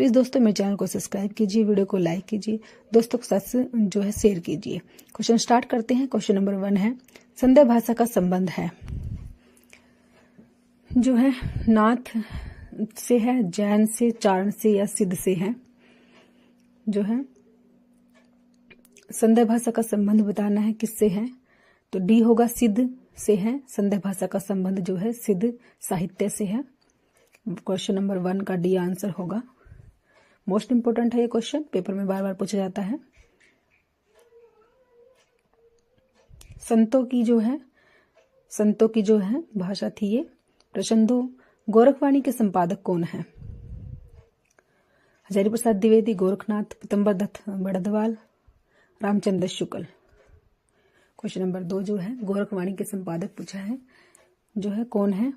Please दोस्तों मेरे channel को सब्सक्राइब कीजिए, वीडियो को लाइक कीजिए, दोस्तों के साथ जो है शेयर कीजिए। क्वेश्चन स्टार्ट करते हैं। क्वेश्चन नंबर 1 है, संध्या भाषा का संबंध है जो है नाथ से है, जैन से, चारण से या सिद्ध से है। जो है संध्या भाषा का संबंध बताना है किससे है, तो डी होगा, सिद्ध से है। संध्या भाषा का संबंध जो है सिद्ध साहित्य से है। क्वेश्चन नंबर 1 का डी आंसर होगा। मोस्ट इंपोर्टेंट है ये क्वेश्चन, पेपर में बार बार पूछा जाता है। संतों की जो है भाषा थी ये। प्रश्न 2, गोरखवाणी के संपादक कौन है? हजारी प्रसाद द्विवेदी, गोरखनाथ, पीतम्बर दत्त बड़दवाल, रामचंद्र शुक्ल। क्वेश्चन नंबर 2 जो है गोरखवाणी के संपादक पूछा है, जो है कौन है।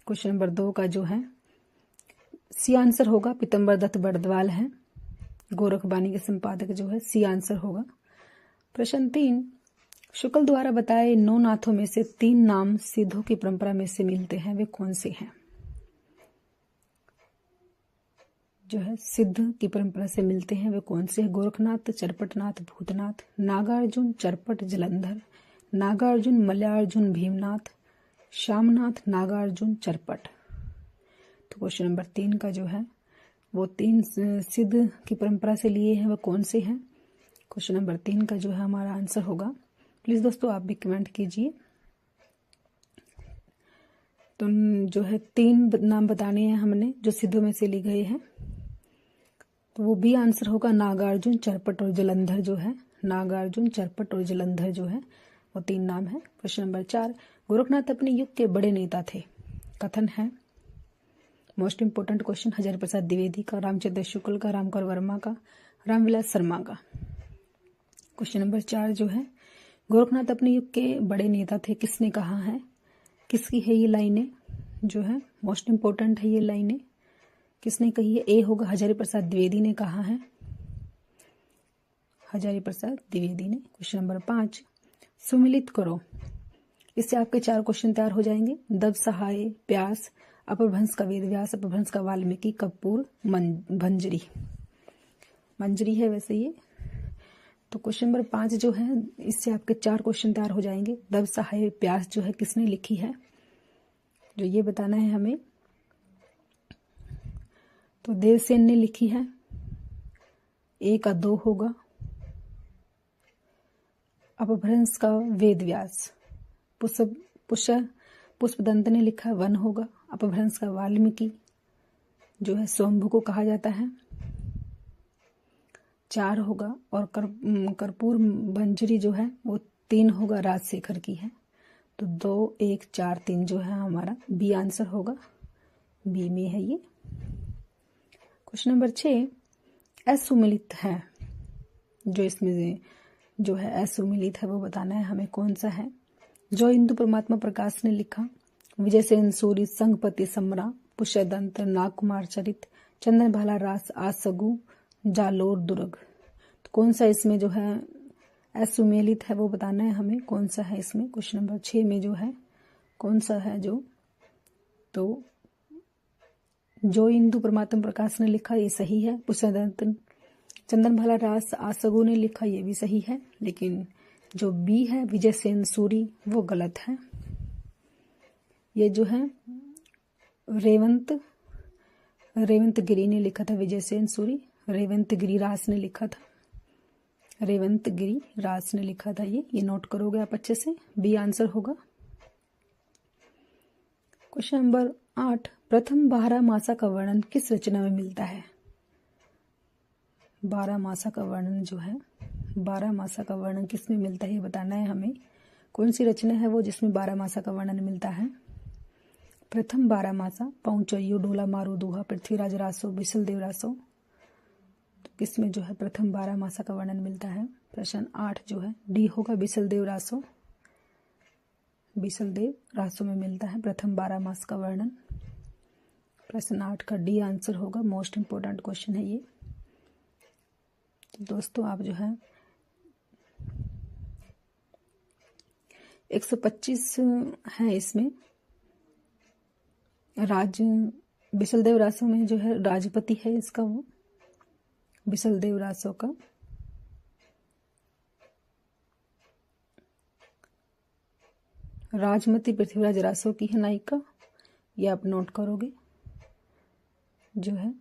क्वेश्चन नंबर 2 का जो है सी आंसर होगा, पीतम्बर दत्त बड़दवाल है गोरखवाणी के संपादक, जो है सी आंसर होगा। प्रश्न 3, शुक्ल द्वारा बताए 9 नाथों में से 3 नाम सिद्धों की परंपरा में से मिलते हैं, वे कौन से हैं? जो है सिद्ध की परंपरा से मिलते हैं वे कौन से हैं? गोरखनाथ, चरपटनाथ, भूतनाथ, नागार्जुन, चरपट, जलंधर, नागार्जुन, मलयार्जुन, भीमनाथ, श्यामनाथ, नागार्जुन, चरपट। तो क्वेश्चन नंबर 3 का जो है वो 3 सिद्ध की परंपरा से लिए हैं, वो कौन से हैं? क्वेश्चन नंबर 3 का जो है हमारा आंसर होगा। प्लीज दोस्तों आप भी कमेंट कीजिए। तो जो है 3 नाम बताने हैं हमने जो सिद्धों में से लिए गए हैं, तो वो भी आंसर होगा, नागार्जुन, चरपट और जलंधर। जो है नागार्जुन, चरपट और जलंधर जो है वो 3 नाम है। क्वेश्चन नंबर 4, गोरखनाथ अपने युग के बड़े नेता थे, कथन है। Most important question, Hazari Prasad Dwivedi का, रामचंद्र शुक्ल का, रामकर वर्मा का, रामविलास शर्मा का। क्वेश्चन नंबर 4 जो है गोरखनाथ अपने युग के बड़े नेता थे, किसने कहा है? किसकी है ये लाइनें? जो है मोस्ट इंपोर्टेंट है ये लाइनें, किसने कही है? ए होगा, हजारी प्रसाद द्विवेदी ने कहा है, हजारी प्रसाद द्विवेदी ने। क्वेश्चन नंबर 5, सुमिलित करो, इससे आपके 4 क्वेश्चन तैयार हो जाएंगे। दब सहाय, प्यास, अपभ्रंश का वेदव्यास, अपभ्रंश का वाल्मीकि, कपूर, भंजरी। मंजरी है वैसे ये। तो क्वेश्चन नंबर 5 जो है इससे आपके 4 क्वेश्चन तैयार हो जाएंगे। दब सहाय प्यास जो है किसने लिखी है, जो ये बताना है हमें। तो देवसेन ने लिखी है, ए का 2 होगा। अपभ्रंश का वेदव्यास, पुष्पदंत ने लिखा, 1 होगा। अपभ्रंश का वाल्मीकि जो है स्वयंभू को कहा जाता है, 4 होगा। और कर्पूर भंजरी जो है वो 3 होगा, राजशेखर की है। तो 2, 1, 4, 3 जो है हमारा बी आंसर होगा, बी में है ये। क्वेश्चन नंबर 6, असुमिलित है, जो इसमें जो है असुमिलित है वो बताना है हमें कौन सा है। जो इंदु परमात्मा प्रकाश ने लिखा, विजय सेन सूरी, संघपति सम्रा, पुष्यदंत, नागकुमार चरित, चंदन भाला रास, आसगु, जालोर दुर्ग। तो कौन सा इसमें जो है असुमेलित है वो बताना है हमें, कौन सा है इसमें। क्वेश्चन नंबर 6 में जो है कौन सा है तो जो इंदु परमात्मा प्रकाश ने लिखा ये सही है। पुष्यदंत, चंदन भाला रास, आसगु ने लिखा ये भी सही है, लेकिन जो बी है विजय सेन सूरी वो गलत है। ये जो है रेवंत गिरी ने लिखा था, विजय सेन सूरी। रेवंत गिरी रास ने लिखा था, रेवंत गिरी रास ने लिखा था ये नोट करोगे आप अच्छे से, बी आंसर होगा। क्वेश्चन नंबर 8, प्रथम 12 मासा का वर्णन किस रचना में मिलता है? 12 मासा का वर्णन जो है 12 मासा का वर्णन किस में मिलता है ये बताना है हमें। कौन सी रचना है वो जिसमें 12 मासा का वर्णन मिलता है? प्रथम 12 मासा, पौचय्यू, डोला मारू दूहा, पृथ्वीराज रासो, बिसल देव रासो। तो किसमें जो है प्रथम 12 मासा का वर्णन मिलता है? प्रश्न 8 जो है डी होगा, बिसल देव रासो। बिसल देव रासो में मिलता है प्रथम 12 मास का वर्णन। प्रश्न 8 का डी आंसर होगा। मोस्ट इंपोर्टेंट क्वेश्चन है ये। तो दोस्तों आप जो है 125 है इसमें राज बिसलदेव रासो में जो है राजपति है इसका, वो बिसलदेव रासो का राजमती पृथ्वीराज रासो की है नायिका, ये आप नोट करोगे जो है,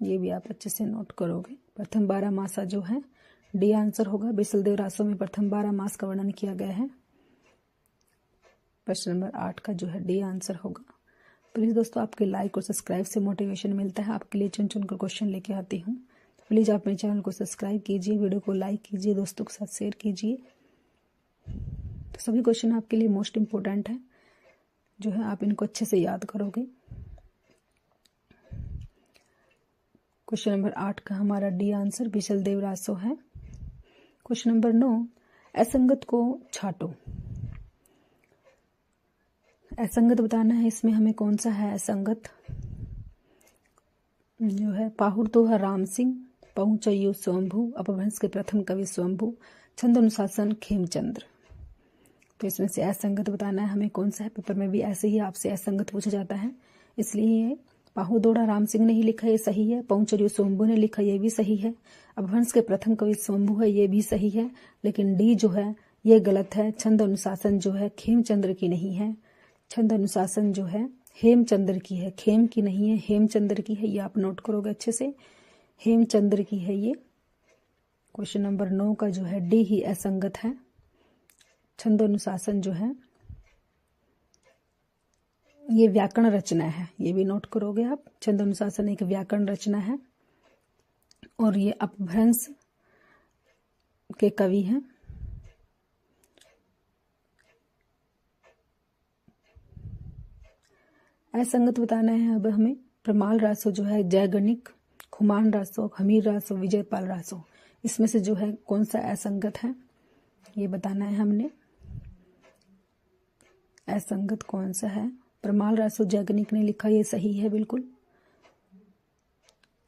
ये भी आप अच्छे से नोट करोगे। प्रथम 12 मासा जो है डी आंसर होगा। बिसलदेव रासो में प्रथम 12 मास का वर्णन किया गया है। प्रश्न नंबर 8 का जो है डी आंसर होगा। प्लीज़ दोस्तों, आपके लाइक और सब्सक्राइब से मोटिवेशन मिलता है, आपके लिए चुन चुन कर क्वेश्चन लेके आती हूँ। प्लीज़ आप मेरे चैनल को सब्सक्राइब कीजिए, वीडियो को लाइक कीजिए, दोस्तों के साथ शेयर कीजिए। तो सभी क्वेश्चन आपके लिए मोस्ट इम्पोर्टेंट है, जो है आप इनको अच्छे से याद करोगे। क्वेश्चन नंबर 8 का हमारा डी आंसर बिसलदेव रासो है। क्वेश्चन नंबर 9, असंगत को छाटो। असंगत बताना है, इसमें हमें कौन सा है असंगत, जो है पाहुर तो है राम सिंह, पहुंचयु स्वयंभू, अपभ्रंश के प्रथम कवि स्वयंभू, छंद अनुशासन खेमचंद्र। तो इसमें से असंगत बताना है हमें कौन सा है। पेपर में भी ऐसे ही आपसे असंगत पूछा जाता है, इसलिए पाहुदोड़ा राम सिंह ने ही लिखा, ये सही है। पहुंचयु स्वयंभू ने लिखा, ये भी सही है। अपभ्रंश के प्रथम कवि स्वयंभू है, ये भी सही है। लेकिन डी जो है ये गलत है। छंद अनुशासन जो है खेमचंद्र की नहीं है। छंद अनुशासन जो है हेमचंद्र की है, खेम की नहीं है, हेमचंद्र की है। ये आप नोट करोगे अच्छे से, हेमचंद्र की है ये। क्वेश्चन नंबर 9 का जो है डी ही असंगत है। छंद अनुशासन जो है ये व्याकरण रचना है, ये भी नोट करोगे आप। छंद अनुशासन एक व्याकरण रचना है और ये अपभ्रंश के कवि हैं। असंगत बताना है अब हमें। प्रमाल रासो जो है जयगणिक, खुमान रासो, हमीर रासो, विजयपाल रासो, इसमें से जो है कौन सा असंगत है ये बताना है हमने। असंगत कौन सा है। प्रमाल रासो जयगणिक ने लिखा, ये सही है बिल्कुल।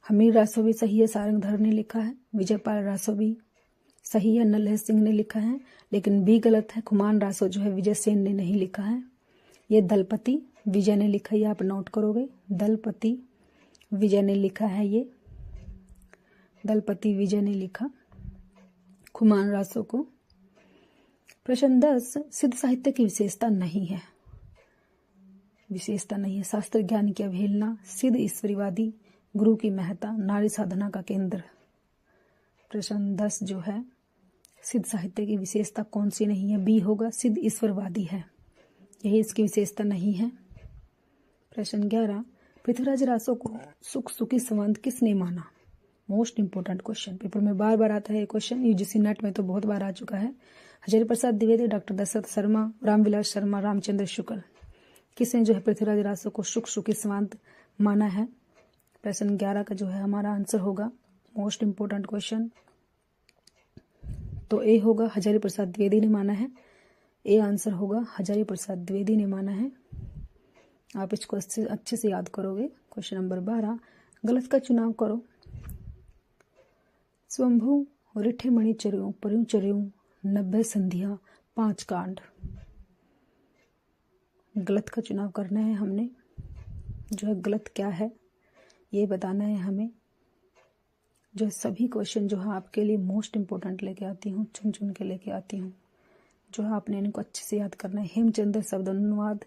हमीर रासो भी सही है, सारंगधर ने लिखा है। विजयपाल रासो भी सही है, नल्हे सिंह ने लिखा है। लेकिन बी गलत है, खुमान रासो जो है विजय सेन ने नहीं लिखा है। ये दलपति विजय ने लिखा, ये आप नोट करोगे। दलपति विजय ने लिखा है, ये दलपति विजय ने लिखा खुमान रासो को। प्रश्न 10, सिद्ध साहित्य की विशेषता नहीं है। विशेषता नहीं है। शास्त्र ज्ञान की अवहेलना, सिद्ध ईश्वरीवादी, गुरु की महत्ता, नारी साधना का केंद्र। प्रश्न 10 जो है सिद्ध साहित्य की विशेषता कौन सी नहीं है, बी होगा, सिद्ध ईश्वरवादी है, यही इसकी विशेषता नहीं है। प्रश्न 11, पृथ्वीराज रासो को सुख सुखी संबंध किसने माना। मोस्ट इंपोर्टेंट क्वेश्चन, पेपर में बार बार आता है ये क्वेश्चन, यूजीसी नेट में तो बहुत बार आ चुका है। हजारी प्रसाद द्विवेदी, डॉक्टर दशरथ शर्मा, रामविलास शर्मा, रामचंद्र शुक्ल, किसने जो है पृथ्वीराज रासो को सुख सुखी संबंध माना है। प्रश्न 11 का जो है हमारा आंसर होगा, मोस्ट इंपोर्टेंट क्वेश्चन, तो ए होगा, हजारी प्रसाद द्विवेदी ने माना है। ए आंसर होगा, हजारी प्रसाद द्विवेदी ने माना है। आप इसको अच्छे से याद करोगे। क्वेश्चन नंबर 12, गलत का चुनाव करो। स्वयंभू रिठे मणि चर्यों पर्यों चर्यों 90 संधियां 5 कांड। गलत का चुनाव करना है हमने, जो है गलत क्या है ये बताना है हमें। जो सभी क्वेश्चन जो है आपके लिए मोस्ट इंपोर्टेंट लेके आती हूँ, चुन चुन के लेके आती हूँ, जो है आपने इनको अच्छे से याद करना है। हेमचंद्र शब्द अनुवाद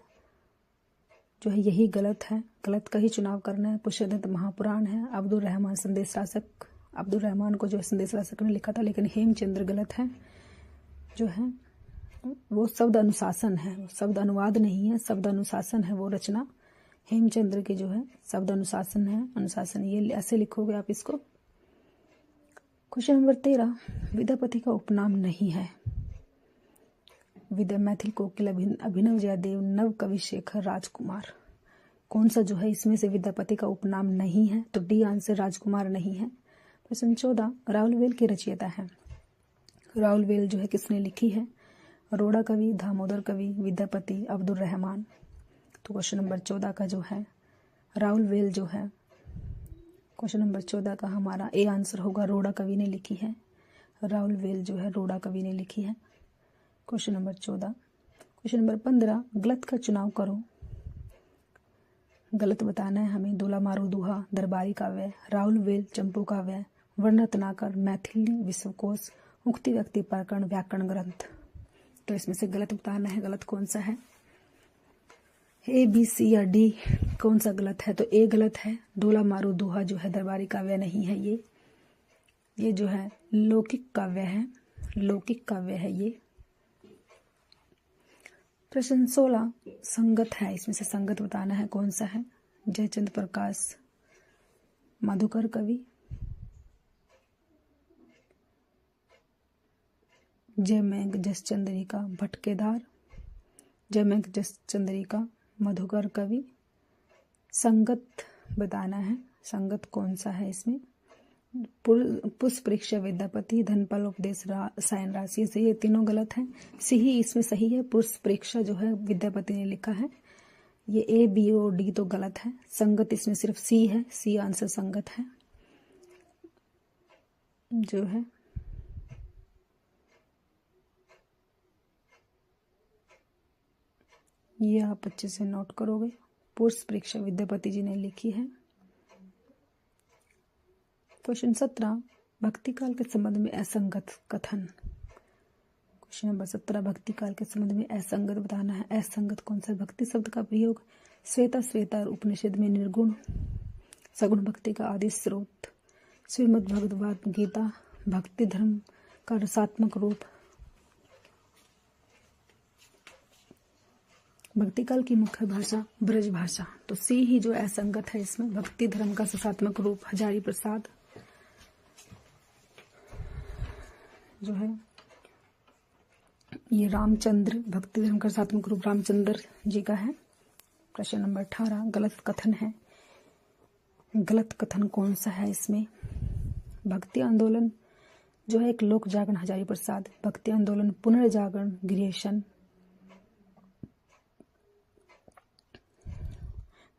जो है यही गलत है, गलत का ही चुनाव करना है। पुष्यदत्त महापुराण है। अब्दुल रहमान संदेश रासक, अब्दुल रहमान को जो है संदेश रासक ने लिखा था, लेकिन हेमचंद्र गलत है। जो है वो शब्द अनुशासन है, वो शब्द अनुवाद नहीं है, शब्द अनुशासन है वो रचना। हेमचंद्र की जो है शब्द अनुशासन है, अनुशासन, ये ऐसे लिखोगे आप इसको। क्वेश्चन नंबर 13, विद्यापति का उपनाम नहीं है। विद्या मैथिल कोकिल अभिनव जयदेव नव कवि शेखर राजकुमार, कौन सा जो है इसमें से विद्यापति का उपनाम नहीं है, तो डी आंसर राजकुमार नहीं है। प्रश्न 14, राउलवेल की रचयिता है। राउलवेल जो है किसने लिखी है, रोड़ा कवि, दामोदर कवि, विद्यापति, अब्दुल रहमान। तो क्वेश्चन नंबर 14 का जो है राउलवेल जो है, क्वेश्चन नंबर 14 का हमारा ए आंसर होगा, रोड़ा कवि ने लिखी है। राउलवेल जो है रोड़ा कवि ने लिखी है। Question number 14। क्वेश्चन नंबर 15, गलत का चुनाव करो। गलत बताना है हमें। दूल्हा मारू दुहा, दरबारी काव्य, राहुल वेल चंपू काव्य, वर्ण रत्नाकर, मैथिली विश्वकोश, उक्ति व्यक्ति प्रकरण, व्याकरण ग्रंथ। तो इसमें से गलत बताना है, गलत कौन सा है। ए बी सी या डी कौन सा गलत है। तो ए गलत है, दूल्हा मारू दुहा जो है दरबारी काव्य नहीं है। ये जो है लौकिक काव्य है, लौकिक काव्य है ये। प्रश्न 16 संगत है, इसमें से संगत बताना है कौन सा है। जयचंद प्रकाश मधुकर कवि, जयमेघ जस चंद्रिका भटकेदार, जयमेघ जस चंद्रिका मधुकर कवि। संगत बताना है, संगत कौन सा है इसमें। पुष्प परीक्षा विद्यापति, धनपाल उपदेश सायन राशि से, ये तीनों गलत हैं। सी ही इसमें सही है, पुष्प परीक्षा जो है विद्यापति ने लिखा है। ये ए बी और डी तो गलत है। संगत इसमें सिर्फ सी है, सी आंसर संगत है जो है। ये आप अच्छे से नोट करोगे। पुष्प परीक्षा विद्यापति जी ने लिखी है। क्वेश्चन 17 भक्ति काल के संबंध में असंगत कथन। क्वेश्चन नंबर 17 भक्ति काल के संबंध में असंगत बताना है। असंगत कौन सा। भक्ति शब्द का प्रयोग श्वेता और उपनिषद में निर्गुण सगुण भक्ति का आदि स्रोत, श्रीमद् भगवद गीता भक्ति धर्म का रसात्मक रूप, भक्ति काल की मुख्य भाषा ब्रज भाषा। तो सी ही जो असंगत है इसमें। भक्ति धर्म का रसात्मक रूप हजारी प्रसाद जो है ये रामचंद्र, भक्ति धर्म का रसात्मक रूप रामचंद्र जी का है। प्रश्न नंबर 18 गलत कथन है। गलत कथन कौन सा है इसमें। भक्ति आंदोलन जो है एक लोक जागरण हजारी प्रसाद, भक्ति आंदोलन पुनर्जागरण गिरीशन,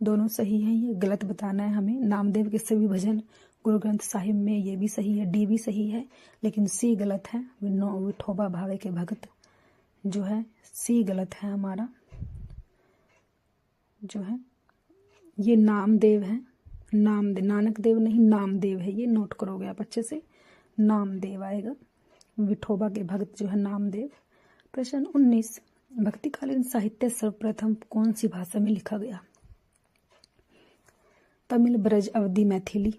दोनों सही है। ये गलत बताना है हमें। नामदेव के सभी भजन गुरु ग्रंथ साहिब में, ये भी सही है, डी भी सही है, लेकिन सी गलत है। विठोबा भावे के भगत जो है सी गलत है हमारा जो है। ये नामदेव है, नामदेव, नानक देव नहीं नामदेव है, ये नोट करोगे आप अच्छे से, नामदेव आएगा। विठोबा के भगत जो है नामदेव। प्रश्न 19 भक्तिकालीन साहित्य सर्वप्रथम कौन सी भाषा में लिखा गया। तमिल, ब्रज, अवधी, मैथिली।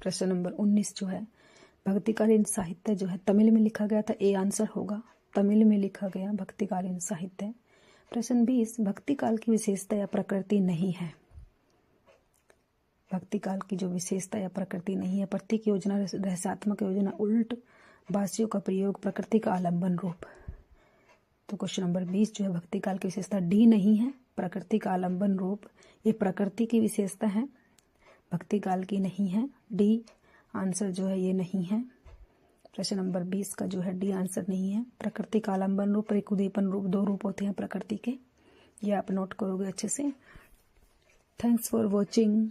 प्रश्न नंबर 19 जो है भक्तिकालीन साहित्य जो है तमिल में लिखा गया था, ए आंसर होगा। तमिल में लिखा गया भक्तिकालीन साहित्य। प्रश्न 20 भक्ति काल की विशेषता या प्रकृति नहीं है। भक्ति काल की जो विशेषता या प्रकृति नहीं है। प्रतीक योजना, रहस्यात्मक योजना, उल्ट बासियों का प्रयोग, प्रकृति का आलंबन रूप। तो क्वेश्चन नंबर 20 जो है भक्ति काल की विशेषता डी नहीं है, प्रकृति का आलंबन रूप। ये प्रकृति की विशेषता है, भक्ति काल की नहीं है। डी आंसर जो है ये नहीं है। प्रश्न नंबर 20 का जो है डी आंसर नहीं है। प्रकृति का आलंबन रूप, एक उद्दीपन रूप, दो रूप होते हैं प्रकृति के। ये आप नोट करोगे अच्छे से। Thanks for watching.